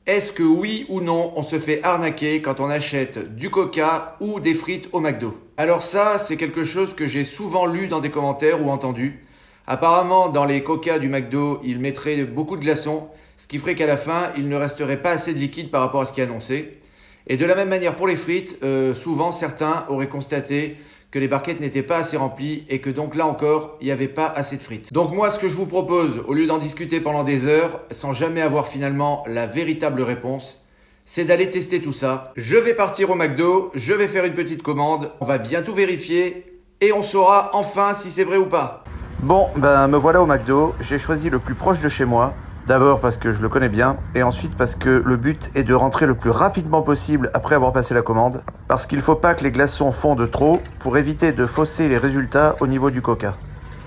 Est-ce que oui ou non, on se fait arnaquer quand on achète du coca ou des frites au McDo? Alors ça, c'est quelque chose que j'ai souvent lu dans des commentaires ou entendu. Apparemment, dans les coca du McDo, ils mettraient beaucoup de glaçons, ce qui ferait qu'à la fin, il ne resterait pas assez de liquide par rapport à ce qui est annoncé. Et de la même manière pour les frites, souvent certains auraient constaté que les barquettes n'étaient pas assez remplies et que donc là encore, il n'y avait pas assez de frites. Donc moi, ce que je vous propose, au lieu d'en discuter pendant des heures, sans jamais avoir finalement la véritable réponse, c'est d'aller tester tout ça. Je vais partir au McDo, je vais faire une petite commande, on va bientôt vérifier et on saura enfin si c'est vrai ou pas. Bon, ben me voilà au McDo, j'ai choisi le plus proche de chez moi. D'abord parce que je le connais bien, et ensuite parce que le but est de rentrer le plus rapidement possible après avoir passé la commande, parce qu'il ne faut pas que les glaçons fondent trop pour éviter de fausser les résultats au niveau du coca.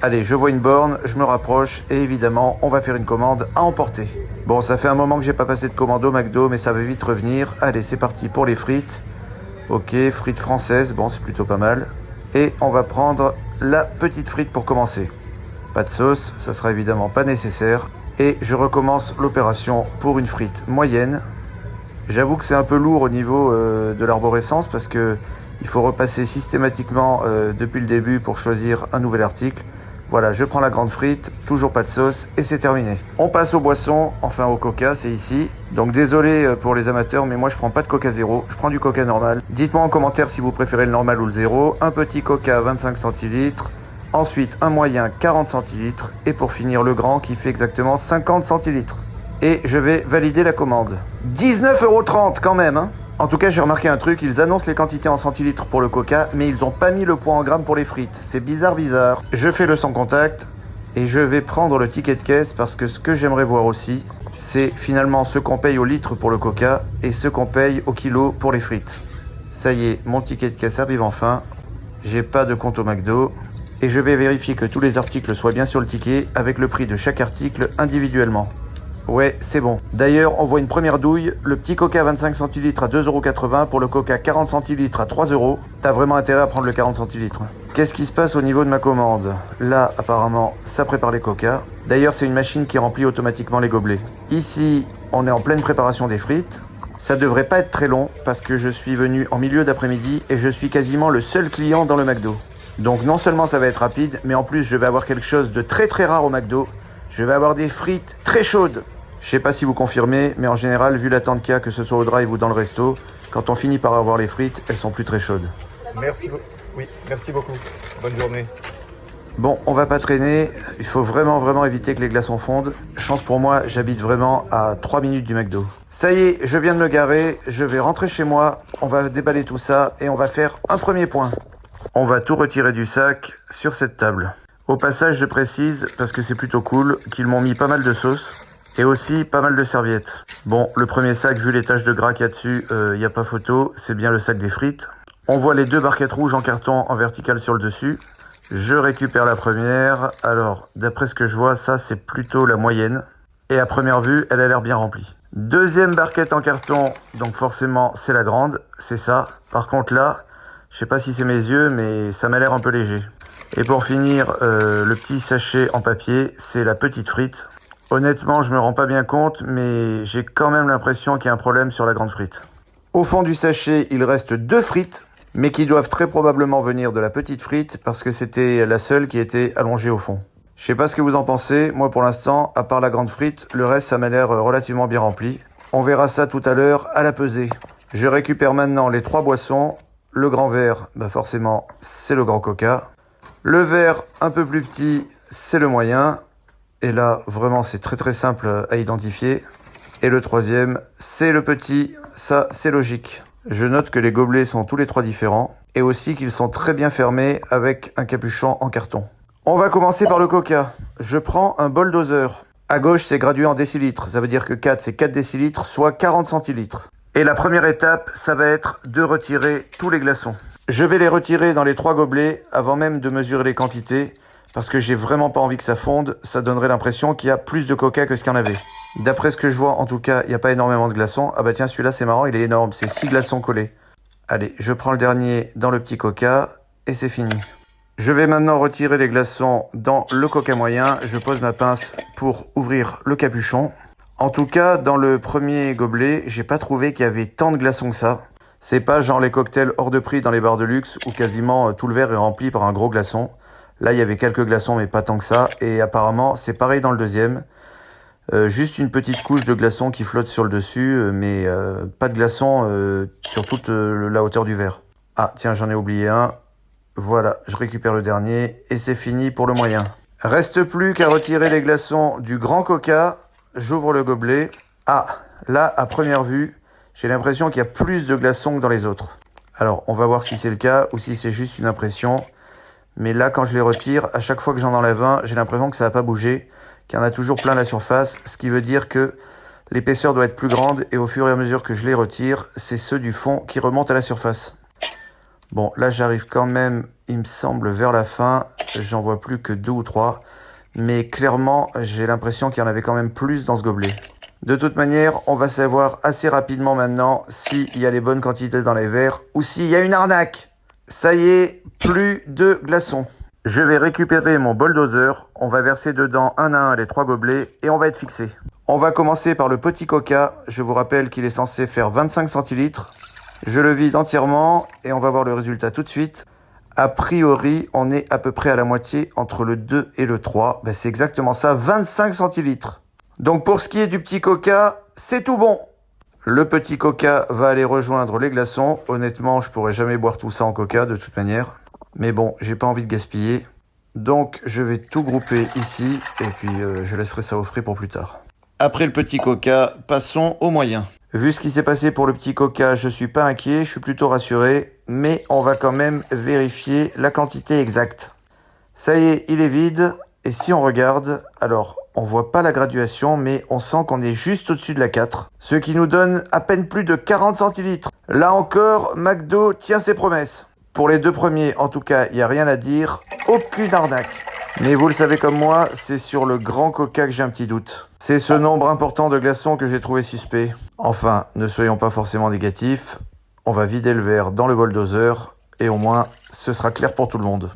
Allez, je vois une borne, je me rapproche, et évidemment, on va faire une commande à emporter. Bon, ça fait un moment que j'ai pas passé de commande au McDo, mais ça va vite revenir. Allez, c'est parti pour les frites. Ok, frites françaises, bon, c'est plutôt pas mal. Et on va prendre la petite frite pour commencer. Pas de sauce, ça sera évidemment pas nécessaire. Et je recommence l'opération pour une frite moyenne. J'avoue que c'est un peu lourd au niveau de l'arborescence parce que il faut repasser systématiquement depuis le début pour choisir un nouvel article. Voilà, je prends la grande frite, toujours pas de sauce et c'est terminé. On passe aux boissons, enfin au coca, c'est ici. Donc désolé pour les amateurs, mais moi je prends pas de coca zéro, je prends du coca normal. Dites-moi en commentaire si vous préférez le normal ou le zéro. Un petit coca 25 centilitres. Ensuite, un moyen 40 centilitres. Et pour finir, le grand qui fait exactement 50 centilitres. Et je vais valider la commande. 19,30 € quand même, hein. En tout cas, j'ai remarqué un truc, ils annoncent les quantités en centilitres pour le coca, mais ils n'ont pas mis le poids en grammes pour les frites. C'est bizarre. Je fais le sans contact et je vais prendre le ticket de caisse parce que ce que j'aimerais voir aussi, c'est finalement ce qu'on paye au litre pour le coca et ce qu'on paye au kilo pour les frites. Ça y est, mon ticket de caisse arrive enfin. J'ai pas de compte au McDo. Et je vais vérifier que tous les articles soient bien sur le ticket avec le prix de chaque article individuellement. Ouais, c'est bon. D'ailleurs, on voit une première douille, le petit coca 25 centilitres à 2,80 € pour le coca 40 centilitres à 3 €. T'as vraiment intérêt à prendre le 40 centilitres. Qu'est-ce qui se passe au niveau de ma commande? Là, apparemment, ça prépare les coca. D'ailleurs, c'est une machine qui remplit automatiquement les gobelets. Ici, on est en pleine préparation des frites. Ça devrait pas être très long parce que je suis venu en milieu d'après-midi et je suis quasiment le seul client dans le McDo. Donc non seulement ça va être rapide, mais en plus je vais avoir quelque chose de très très rare au McDo. Je vais avoir des frites très chaudes. Je sais pas si vous confirmez, mais en général, vu l'attente qu'il y a, que ce soit au drive ou dans le resto, quand on finit par avoir les frites, elles sont plus très chaudes. Merci beaucoup. Bonne journée. Bon, on va pas traîner. Il faut vraiment éviter que les glaçons fondent. Chance pour moi, j'habite vraiment à 3 minutes du McDo. Ça y est, je viens de me garer. Je vais rentrer chez moi. On va déballer tout ça et on va faire un premier point. On va tout retirer du sac sur cette table. Au passage, je précise, parce que c'est plutôt cool, qu'ils m'ont mis pas mal de sauce et aussi pas mal de serviettes. Bon, le premier sac, vu les taches de gras qu'il y a dessus, y a pas photo, c'est bien le sac des frites. On voit les deux barquettes rouges en carton en vertical sur le dessus. Je récupère la première. Alors, d'après ce que je vois, ça c'est plutôt la moyenne. Et à première vue, elle a l'air bien remplie. Deuxième barquette en carton, donc forcément c'est la grande, c'est ça. Par contre là, je sais pas si c'est mes yeux, mais ça m'a l'air un peu léger. Et pour finir, le petit sachet en papier, c'est la petite frite. Honnêtement, je me rends pas bien compte, mais j'ai quand même l'impression qu'il y a un problème sur la grande frite. Au fond du sachet, il reste 2 frites, mais qui doivent très probablement venir de la petite frite, parce que c'était la seule qui était allongée au fond. Je sais pas ce que vous en pensez, moi pour l'instant, à part la grande frite, le reste ça m'a l'air relativement bien rempli. On verra ça tout à l'heure à la pesée. Je récupère maintenant les 3 boissons. Le grand verre, bah forcément, c'est le grand coca. Le verre un peu plus petit, c'est le moyen. Et là, vraiment, c'est très simple à identifier. Et le troisième, c'est le petit. Ça, c'est logique. Je note que les gobelets sont tous les 3 différents. Et aussi qu'ils sont très bien fermés avec un capuchon en carton. On va commencer par le coca. Je prends un bol doseur. À gauche, c'est gradué en décilitres. Ça veut dire que 4, c'est 4 décilitres, soit 40 centilitres. Et la première étape, ça va être de retirer tous les glaçons. Je vais les retirer dans les 3 gobelets avant même de mesurer les quantités parce que j'ai vraiment pas envie que ça fonde. Ça donnerait l'impression qu'il y a plus de coca que ce qu'il y en avait. D'après ce que je vois, en tout cas, il n'y a pas énormément de glaçons. Ah bah tiens, celui-là, c'est marrant, il est énorme. C'est 6 glaçons collés. Allez, je prends le dernier dans le petit coca et c'est fini. Je vais maintenant retirer les glaçons dans le coca moyen. Je pose ma pince pour ouvrir le capuchon. En tout cas, dans le premier gobelet, j'ai pas trouvé qu'il y avait tant de glaçons que ça. C'est pas genre les cocktails hors de prix dans les bars de luxe où quasiment tout le verre est rempli par un gros glaçon. Là, il y avait quelques glaçons, mais pas tant que ça. Et apparemment, c'est pareil dans le deuxième. Juste une petite couche de glaçons qui flotte sur le dessus, mais pas de glaçons sur toute la hauteur du verre. Ah, tiens, j'en ai oublié un. Voilà, je récupère le dernier et c'est fini pour le moyen. Reste plus qu'à retirer les glaçons du grand coca. J'ouvre le gobelet. Ah, là, à première vue, j'ai l'impression qu'il y a plus de glaçons que dans les autres. Alors, on va voir si c'est le cas ou si c'est juste une impression. Mais là, quand je les retire, à chaque fois que j'en enlève un, j'ai l'impression que ça n'a pas bougé, qu'il y en a toujours plein à la surface, ce qui veut dire que l'épaisseur doit être plus grande et au fur et à mesure que je les retire, c'est ceux du fond qui remontent à la surface. Bon, là j'arrive quand même, il me semble, vers la fin, j'en vois plus que 2 ou 3, mais clairement j'ai l'impression qu'il y en avait quand même plus dans ce gobelet. De toute manière, on va savoir assez rapidement maintenant s'il y a les bonnes quantités dans les verres ou s'il y a une arnaque. Ça y est, plus de glaçons. Je vais récupérer mon bol doseur, on va verser dedans un à un les 3 gobelets et on va être fixé. On va commencer par le petit coca, je vous rappelle qu'il est censé faire 25 centilitres. Je le vide entièrement et on va voir le résultat tout de suite. A priori, on est à peu près à la moitié entre le 2 et le 3. Ben, c'est exactement ça, 25 centilitres. Donc pour ce qui est du petit coca, c'est tout bon. Le petit coca va aller rejoindre les glaçons. Honnêtement, je pourrais jamais boire tout ça en coca de toute manière. Mais bon, j'ai pas envie de gaspiller. Donc je vais tout grouper ici et puis je laisserai ça au frais pour plus tard. Après le petit coca, passons au moyen. Vu ce qui s'est passé pour le petit coca, je suis pas inquiet, je suis plutôt rassuré. Mais on va quand même vérifier la quantité exacte. Ça y est, il est vide. Et si on regarde, alors on voit pas la graduation, mais on sent qu'on est juste au-dessus de la 4. Ce qui nous donne à peine plus de 40 centilitres. Là encore, McDo tient ses promesses. Pour les 2 premiers, en tout cas, il n'y a rien à dire. Aucune arnaque. Mais vous le savez comme moi, c'est sur le grand coca que j'ai un petit doute. C'est ce nombre important de glaçons que j'ai trouvé suspect. Enfin, ne soyons pas forcément négatifs. On va vider le verre dans le bol doseur et au moins, ce sera clair pour tout le monde.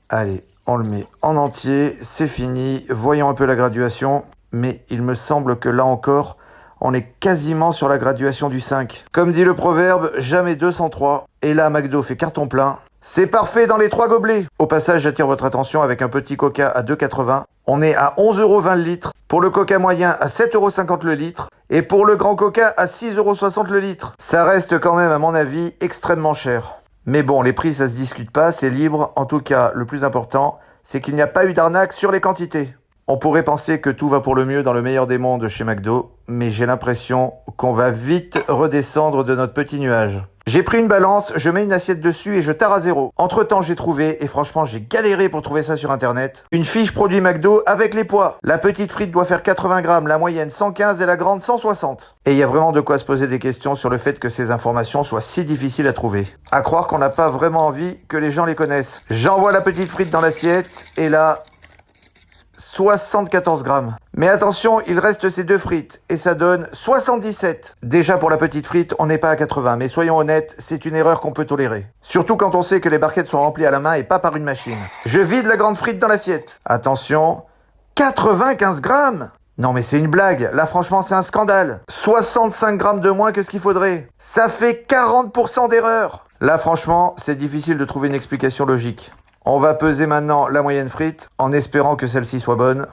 Allez, on le met en entier, c'est fini. Voyons un peu la graduation. Mais il me semble que là encore, on est quasiment sur la graduation du 5. Comme dit le proverbe, jamais 203. Et là, McDo fait carton plein. C'est parfait dans les 3 gobelets. Au passage, j'attire votre attention avec un petit coca à 2,80. On est à 11,20€ le litre. Pour le coca moyen, à 7,50€ le litre. Et pour le grand coca, à 6,60€ le litre. Ça reste quand même, à mon avis, extrêmement cher. Mais bon, les prix, ça se discute pas, c'est libre. En tout cas, le plus important, c'est qu'il n'y a pas eu d'arnaque sur les quantités. On pourrait penser que tout va pour le mieux dans le meilleur des mondes chez McDo, mais j'ai l'impression qu'on va vite redescendre de notre petit nuage. J'ai pris une balance, je mets une assiette dessus et je tare à 0. Entre temps, j'ai trouvé, et franchement j'ai galéré pour trouver ça sur internet, une fiche produit McDo avec les poids. La petite frite doit faire 80 grammes, la moyenne 115 et la grande 160. Et il y a vraiment de quoi se poser des questions sur le fait que ces informations soient si difficiles à trouver. À croire qu'on n'a pas vraiment envie que les gens les connaissent. J'envoie la petite frite dans l'assiette, et là... 74 grammes. Mais attention, il reste ces 2 frites et ça donne 77. Déjà pour la petite frite, on n'est pas à 80, mais soyons honnêtes, c'est une erreur qu'on peut tolérer. Surtout quand on sait que les barquettes sont remplies à la main et pas par une machine. Je vide la grande frite dans l'assiette. Attention, 95 grammes. Non mais c'est une blague, là franchement c'est un scandale. 65 grammes de moins que ce qu'il faudrait. Ça fait 40% d'erreur. Là franchement, c'est difficile de trouver une explication logique. On va peser maintenant la moyenne frite, en espérant que celle-ci soit bonne.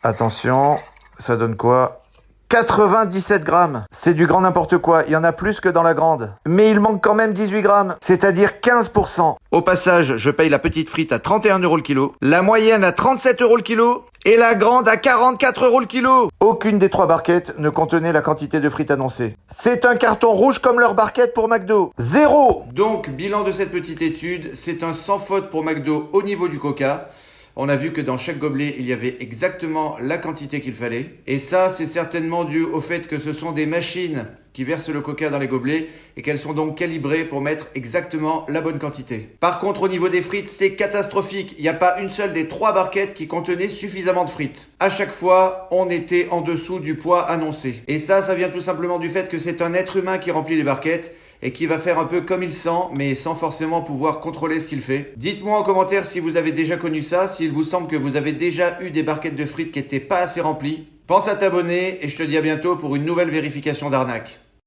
Attention, ça donne quoi? 97 grammes. C'est du grand n'importe quoi, il y en a plus que dans la grande. Mais il manque quand même 18 grammes, c'est-à-dire 15%. Au passage, je paye la petite frite à 31€ le kilo, la moyenne à 37€ le kilo, et la grande à 44€ le kilo. Aucune des 3 barquettes ne contenait la quantité de frites annoncée. C'est un carton rouge comme leur barquette pour McDo. 0. Donc, bilan de cette petite étude, c'est un sans faute pour McDo au niveau du coca. On a vu que dans chaque gobelet, il y avait exactement la quantité qu'il fallait. Et ça, c'est certainement dû au fait que ce sont des machines qui versent le coca dans les gobelets et qu'elles sont donc calibrées pour mettre exactement la bonne quantité. Par contre, au niveau des frites, c'est catastrophique. Il n'y a pas une seule des 3 barquettes qui contenait suffisamment de frites. À chaque fois, on était en dessous du poids annoncé. Et ça vient tout simplement du fait que c'est un être humain qui remplit les barquettes et qui va faire un peu comme il sent, mais sans forcément pouvoir contrôler ce qu'il fait. Dites-moi en commentaire si vous avez déjà connu ça, s'il vous semble que vous avez déjà eu des barquettes de frites qui n'étaient pas assez remplies. Pense à t'abonner et je te dis à bientôt pour une nouvelle vérification d'arnaque.